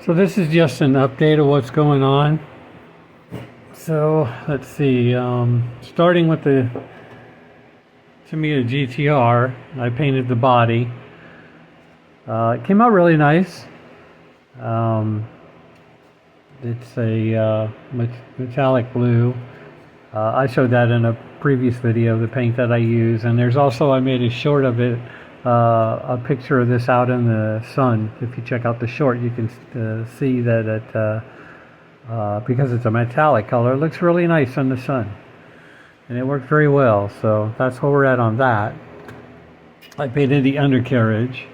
So this is just an update of what's going on. So let's see, starting with the Tamiya GTR, I painted the body. It came out really nice. It's a metallic blue. I showed that in a previous video, the paint that I use, and there's also, I made a short of it, a picture of this out in the sun. If you check out the short, you can see that it, because it's a metallic color, it looks really nice in the sun, and it worked very well. So that's where we're at on that. I painted the undercarriage.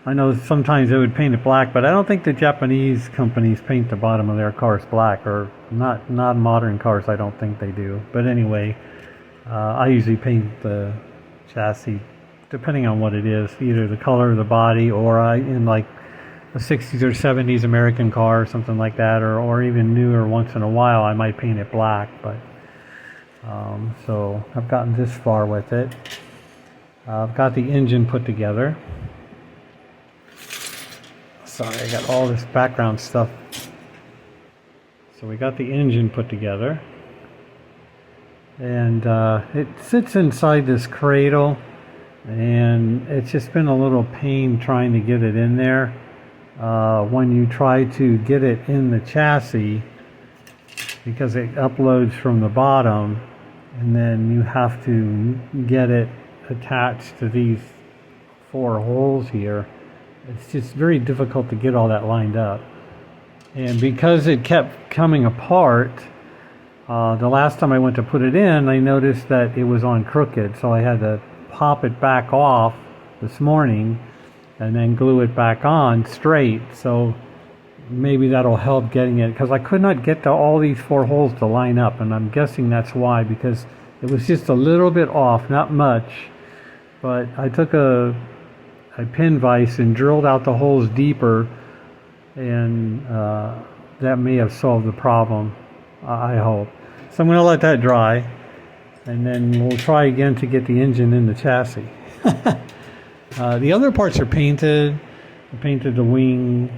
I know sometimes they would paint it black, but I don't think the Japanese companies paint the bottom of their cars black, or not modern cars, I don't think they do. But anyway, I usually paint the chassis depending on what it is, either the color of the body, or in like a 60s or 70s American car or something like that, or even newer, once in a while I might paint it black. But so I've gotten this far with it. I've got the engine put together. Sorry, I got all this background stuff. So we got the engine put together, and it sits inside this cradle, and it's just been a little pain trying to get it in there. When you try to get it in the chassis, because it uploads from the bottom, and then you have to get it attached to these 4 holes here. It's just very difficult to get all that lined up. And because it kept coming apart, the last time I went to put it in, I noticed that it was on crooked, so I had to pop it back off this morning and then glue it back on straight. So maybe that'll help getting it, because I could not get to all these 4 holes to line up, and I'm guessing that's why, because it was just a little bit off, not much. But I took a pin vise and drilled out the holes deeper, and that may have solved the problem, I hope. So I'm going to let that dry, and then we'll try again to get the engine in the chassis. The other parts are painted. I painted the wing,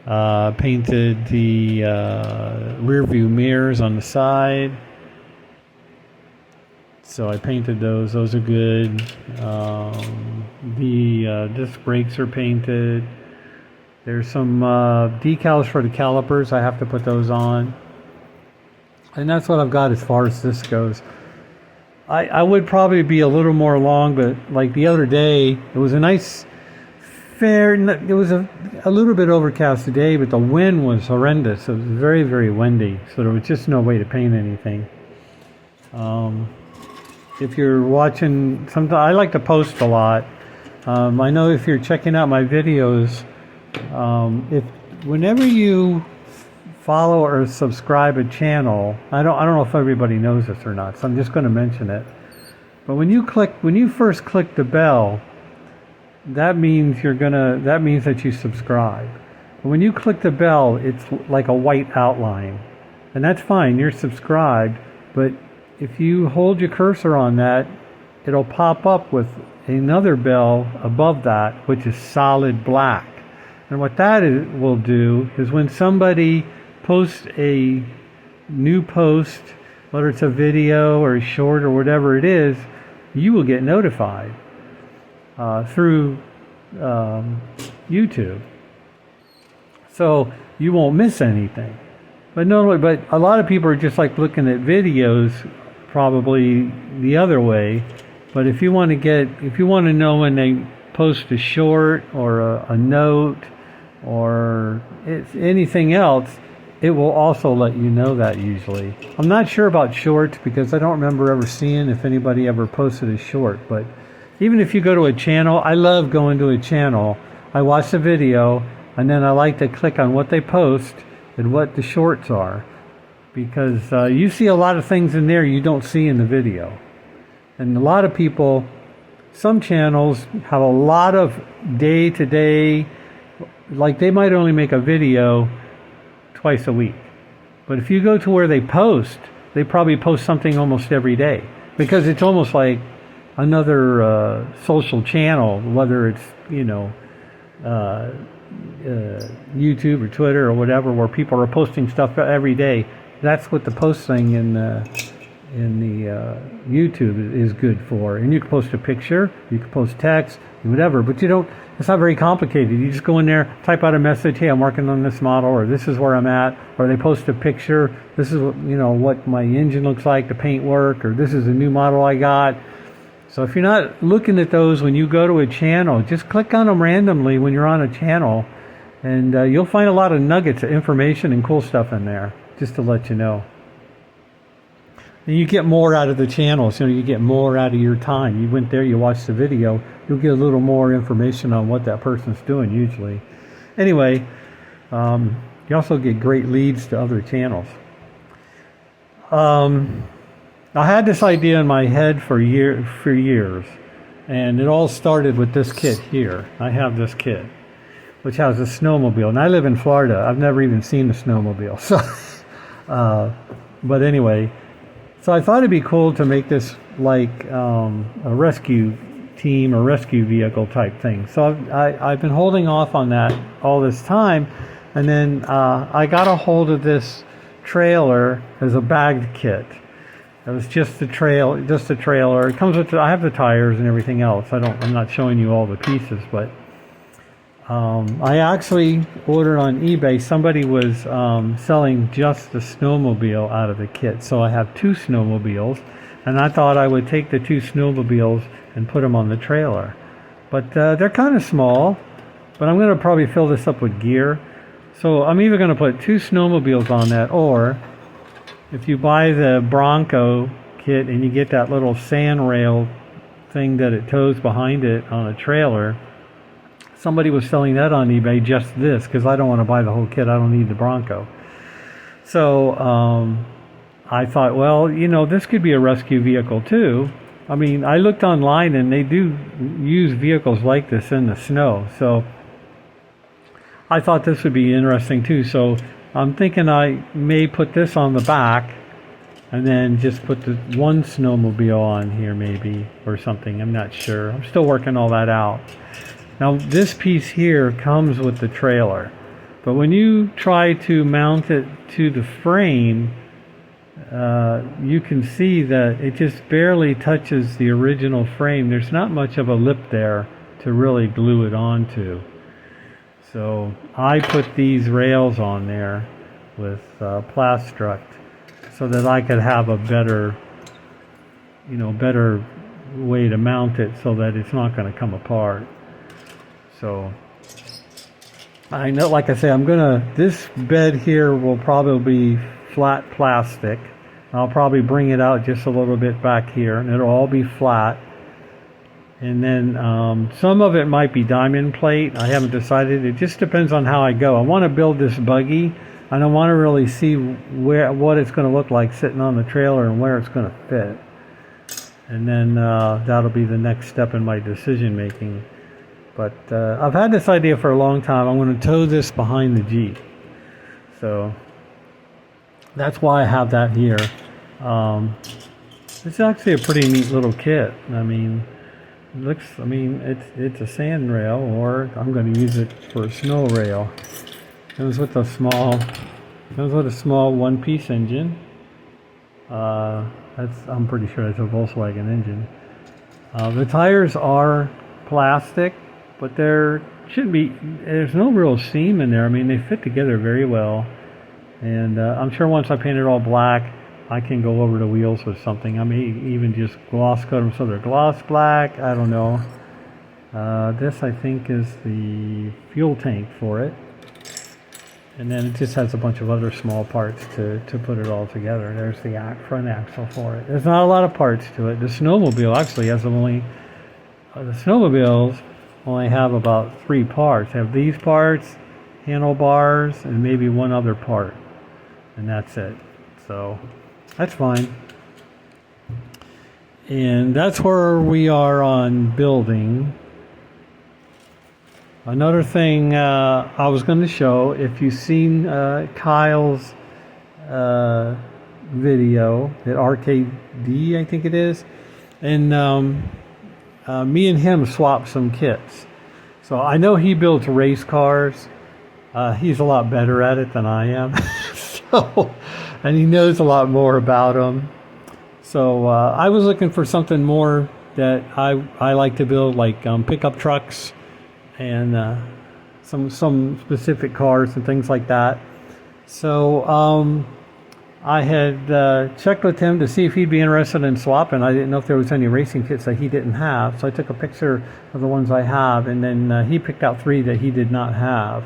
painted the rear view mirrors on the side. So I painted those. Those are good. The disc brakes are painted. There's some decals for the calipers. I have to put those on. And that's what I've got as far as this goes. I would probably be a little more long, but like the other day, it was a nice, it was a little bit overcast today, but the wind was horrendous. It was very, very windy, so there was just no way to paint anything. If you're watching, I like to post a lot. I know if you're checking out my videos, whenever you follow or subscribe a channel, I don't know if everybody knows this or not, so I'm just going to mention it. But when you first click the bell, that means that you subscribe. But when you click the bell, it's like a white outline, and that's fine. You're subscribed, but if you hold your cursor on that, it'll pop up with another bell above that, which is solid black. And what that will do is when somebody posts a new post, whether it's a video or a short or whatever it is, you will get notified through YouTube. So you won't miss anything. But a lot of people are just like looking at videos probably the other way. But if you want to know when they post a short or a note or anything else, it will also let you know that usually. I'm not sure about shorts, because I don't remember ever seeing if anybody ever posted a short. But even if you go to a channel, I love going to a channel. I watch the video, and then I like to click on what they post and what the shorts are, because you see a lot of things in there you don't see in the video. And a lot of people, some channels have a lot of day-to-day, like they might only make a video twice a week. But if you go to where they probably post something almost every day, because it's almost like another social channel, whether it's, YouTube or Twitter or whatever, where people are posting stuff every day. That's what the posting in the YouTube is good for. And you can post a picture, you can post text, whatever, but you don't. It's not very complicated. You just go in there, type out a message, hey, I'm working on this model, or this is where I'm at, or they post a picture, this is what, what my engine looks like, the paint work, or this is a new model I got. So if you're not looking at those when you go to a channel, just click on them randomly when you're on a channel, and you'll find a lot of nuggets of information and cool stuff in there, just to let you know. And you get more out of the channels, you get more out of your time. You went there, you watched the video, you'll get a little more information on what that person's doing usually. Anyway, you also get great leads to other channels. I had this idea in my head for years, and it all started with this kit here. I have this kit, which has a snowmobile, and I live in Florida. I've never even seen a snowmobile, so but anyway. So I thought it'd be cool to make this like a rescue team or rescue vehicle type thing. So I've been holding off on that all this time, and then I got a hold of this trailer as a bagged kit. It was just a trailer. It comes with I have the tires and everything else. I'm not showing you all the pieces, but I actually ordered on eBay. Somebody was selling just the snowmobile out of the kit. So I have 2 snowmobiles, and I thought I would take the 2 snowmobiles and put them on the trailer. But they're kind of small, but I'm going to probably fill this up with gear. So I'm either going to put 2 snowmobiles on that, or if you buy the Bronco kit and you get that little sand rail thing that it tows behind it on a trailer, somebody was selling that on eBay, just this, because I don't want to buy the whole kit. I don't need the Bronco. So I thought, well, this could be a rescue vehicle too. I mean, I looked online and they do use vehicles like this in the snow. So I thought this would be interesting too. So I'm thinking I may put this on the back and then just put the 1 snowmobile on here maybe, or something. I'm not sure. I'm still working all that out. Now this piece here comes with the trailer, but when you try to mount it to the frame, you can see that it just barely touches the original frame. There's not much of a lip there to really glue it onto. So I put these rails on there with Plastruct so that I could have a better way to mount it so that it's not going to come apart. So I know, like I say, this bed here will probably be flat plastic. I'll probably bring it out just a little bit back here, and it'll all be flat. And then some of it might be diamond plate. I haven't decided. It just depends on how I go. I want to build this buggy, and I want to really see what it's going to look like sitting on the trailer and where it's going to fit. And then that'll be the next step in my decision making. But I've had this idea for a long time. I'm going to tow this behind the Jeep. So that's why I have that here. It's actually a pretty neat little kit. I mean, it's a sand rail, or I'm going to use it for a snow rail. Comes with a small 1-piece engine. I'm pretty sure it's a Volkswagen engine. The tires are plastic, but there's no real seam in there. I mean, they fit together very well. And I'm sure once I paint it all black, I can go over the wheels with something. I may even just gloss coat them so they're gloss black. I don't know. This, I think, is the fuel tank for it. And then it just has a bunch of other small parts to put it all together. There's the front axle for it. There's not a lot of parts to it. The snowmobile actually has the snowmobiles only have about 3 parts. They have these parts, handlebars, and maybe one other part. And that's it. So that's fine. And that's where we are on building. Another thing I was going to show, if you've seen Kyle's video at RKD, I think it is, and me and him swapped some kits. So I know he builds race cars. He's a lot better at it than I am. So, and he knows a lot more about them. So I was looking for something more that I like to build, like pickup trucks and some specific cars and things like that. So I had checked with him to see if he'd be interested in swapping. I didn't know if there was any racing kits that he didn't have. So I took a picture of the ones I have, and then he picked out 3 that he did not have,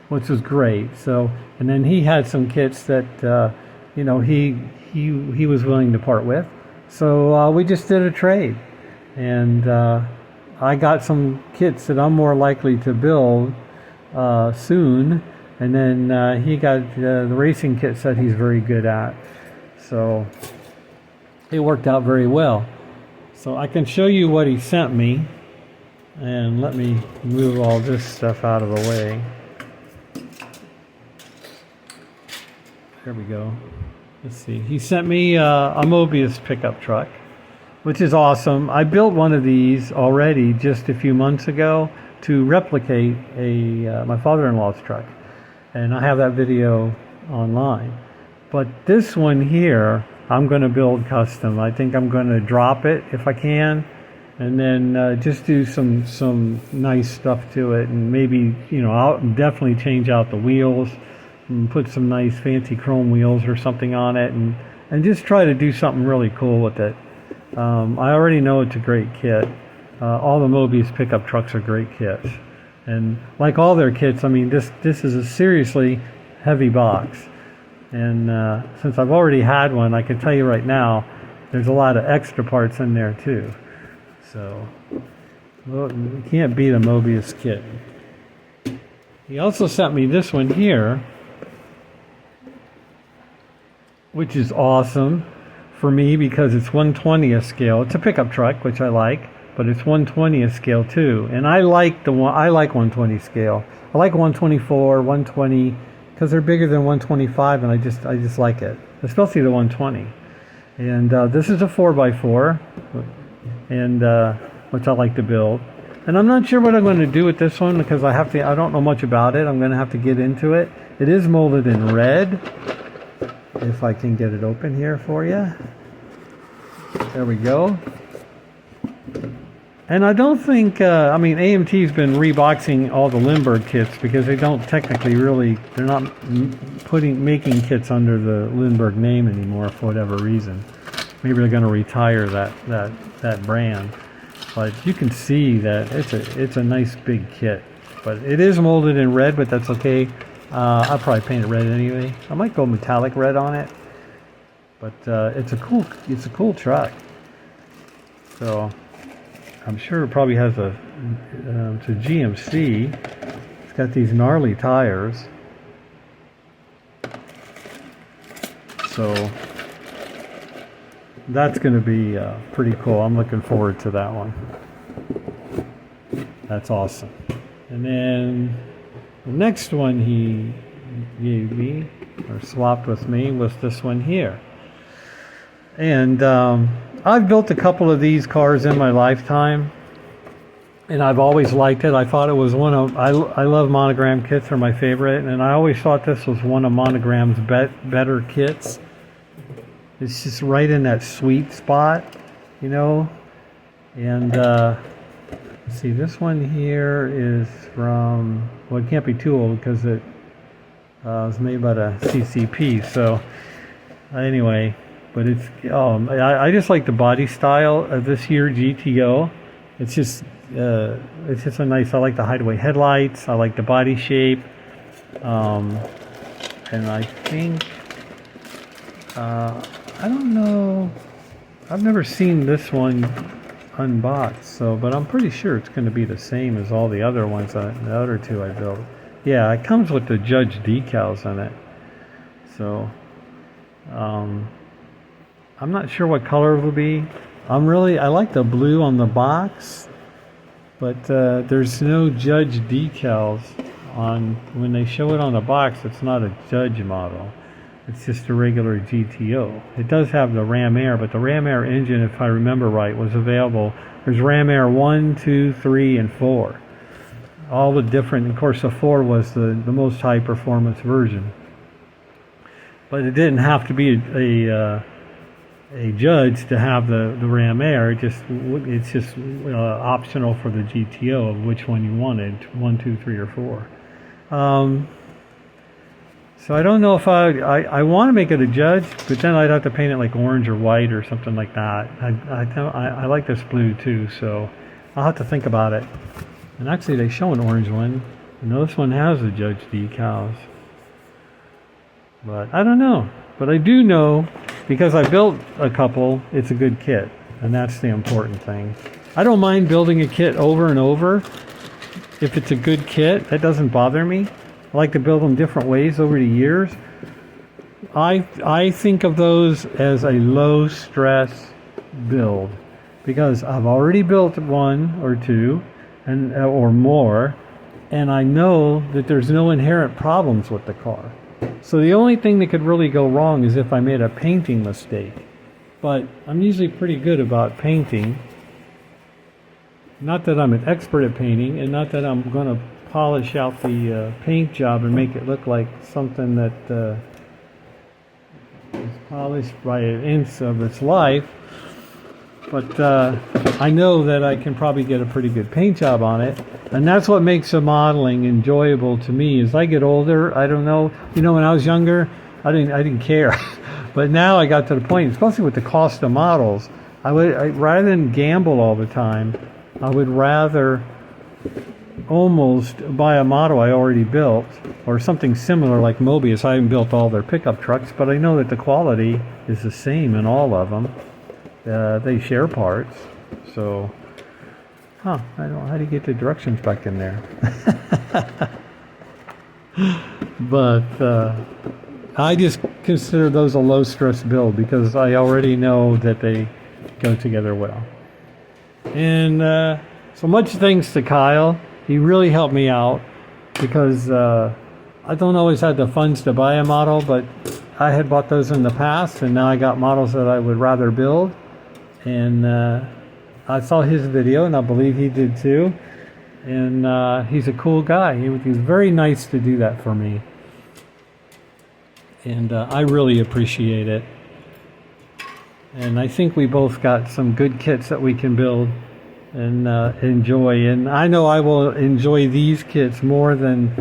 which was great. So, and then he had some kits that you know, he was willing to part with. So we just did a trade, and I got some kits that I'm more likely to build soon. And then he got the racing kits that he's very good at. So it worked out very well. So I can show you what he sent me. And let me move all this stuff out of the way. There we go. Let's see. He sent me a Mobius pickup truck, which is awesome. I built one of these already just a few months ago to replicate my father-in-law's truck. And I have that video online. But this one here, I'm going to build custom. I think I'm going to drop it if I can, and then just do some nice stuff to it. And maybe, you know, I'll definitely change out the wheels and put some nice fancy chrome wheels or something on it, and just try to do something really cool with it. I already know it's a great kit. All the Mobius pickup trucks are great kits. And like all their kits, I mean, this is a seriously heavy box. And since I've already had one, I can tell you right now, there's a lot of extra parts in there too. So, well, you can't beat a Mobius kit. He also sent me this one here, which is awesome for me because it's 1/20th scale. It's a pickup truck, which I like. But it's 1/20th scale too, and I like 1/20 scale. I like 124, 120, because they're bigger than 125, and I just like it, especially the 120. And this is a 4x4, and which I like to build. And I'm not sure what I'm going to do with this one because I don't know much about it. I'm going to have to get into it. It is molded in red. If I can get it open here for you. There we go. And I don't think, I mean, AMT's been reboxing all the Lindbergh kits because they don't technically really, they're not making kits under the Lindbergh name anymore for whatever reason. Maybe they're going to retire that brand. But you can see that it's a nice big kit. But it is molded in red, but that's okay. I'll probably paint it red anyway. I might go metallic red on it. But it's a cool truck. So I'm sure it probably has it's a GMC. It's got these gnarly tires. So that's going to be pretty cool. I'm looking forward to that one. That's awesome. And then the next one he gave me, or swapped with me, was this one here. And I've built a couple of these cars in my lifetime, and I've always liked it. I thought it was I love Monogram kits, are my favorite, and I always thought this was one of Monogram's better kits. It's just right in that sweet spot, you know. And let's see, this one here is from, well, it can't be too old because it was made by the CCP. So anyway. But it's, I just like the body style of this here GTO. It's just a nice, I like the hideaway headlights. I like the body shape. And I think, I don't know, I've never seen this one unboxed. So, but I'm pretty sure it's going to be the same as all the other ones, the other two I built. Yeah, it comes with the Judge decals on it. So, I'm not sure what color it will be. I like the blue on the box, but there's no Judge decals on, when they show it on the box, it's not a Judge model. It's just a regular GTO. It does have the Ram Air, but the Ram Air engine, if I remember right, was available. There's Ram Air 1, 2, 3, and 4. all the different, of course the 4 was the most high performance version. But it didn't have to be a judge to have the Ram Air. It's just optional for the GTO of which one you wanted, 1, 2, 3, or 4. So I don't know if I want to make it a judge, but then I'd have to paint it like orange or white or something like that. I like this blue too, so I'll have to think about it. And actually they show an orange one. I know this one has the judge decals. But I don't know. But I do know, because I built a couple, it's a good kit. And that's the important thing. I don't mind building a kit over and over. If it's a good kit, that doesn't bother me. I like to build them different ways over the years. I think of those as a low stress build. Because I've already built 1 or 2 or more. And I know that there's no inherent problems with the car. So the only thing that could really go wrong is if I made a painting mistake. But I'm usually pretty good about painting. Not that I'm an expert at painting, and not that I'm going to polish out the paint job and make it look like something that is polished by an inch of its life. But I know that I can probably get a pretty good paint job on it. And that's what makes the modeling enjoyable to me. As I get older, I don't know. When I was younger, I didn't care. But now I got to the point, especially with the cost of models, rather than gamble all the time, I would rather almost buy a model I already built, or something similar like Mobius. I haven't built all their pickup trucks, but I know that the quality is the same in all of them. They share parts, so I don't know how do you get the directions back in there. But I just consider those a low stress build because I already know that they go together well. And so much thanks to Kyle. He really helped me out because I don't always have the funds to buy a model, but I had bought those in the past, and now I got models that I would rather build. And I saw his video, and I believe he did too. And he's a cool guy. He was very nice to do that for me. And I really appreciate it. And I think we both got some good kits that we can build and enjoy. And I know I will enjoy these kits more than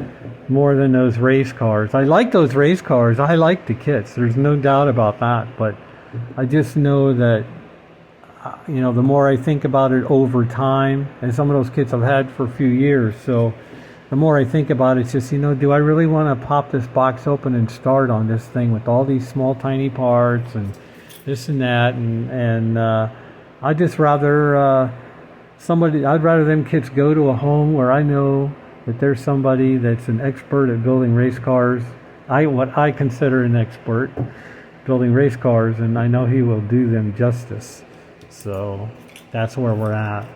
those race cars. I like those race cars. I like the kits. There's no doubt about that. But I just know that the more I think about it over time, and some of those kits I've had for a few years, so the more I think about it, it's just, do I really want to pop this box open and start on this thing with all these small tiny parts and this and that, and I'd just rather I'd rather them kits go to a home where I know that there's somebody that's an expert at building race cars, what I consider an expert building race cars, and I know he will do them justice. So that's where we're at.